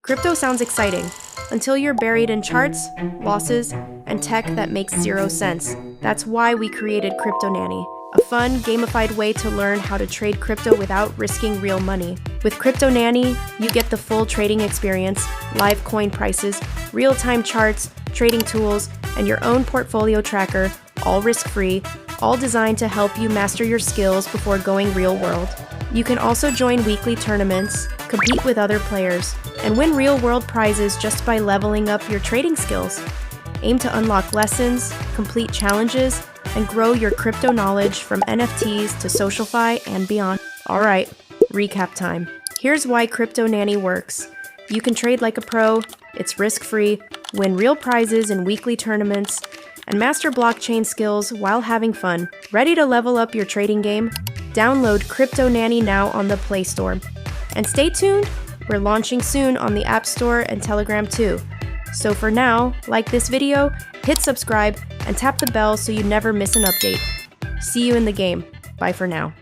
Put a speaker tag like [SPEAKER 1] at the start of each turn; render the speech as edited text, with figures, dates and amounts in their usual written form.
[SPEAKER 1] Crypto sounds exciting, until you're buried in charts, losses, and tech that makes zero sense. That's why we created CryptoNanny, a fun, gamified way to learn how to trade crypto without risking real money. With CryptoNanny, you get the full trading experience, live coin prices, real-time charts, trading tools, and your own portfolio tracker, all risk-free, all designed to help you master your skills before going real world. You can also join weekly tournaments, compete with other players, and win real-world prizes just by leveling up your trading skills. Aim to unlock lessons, complete challenges, and grow your crypto knowledge from NFTs to SocialFi and beyond. Alright, recap time. Here's why CryptoNanny works. You can trade like a pro, it's risk-free, win real prizes in weekly tournaments, and master blockchain skills while having fun. Ready to level up your trading game? Download CryptoNanny now on the Play Store. And stay tuned, we're launching soon on the App Store and Telegram too. So for now, like this video, hit subscribe, and tap the bell so you never miss an update. See you in the game. Bye for now.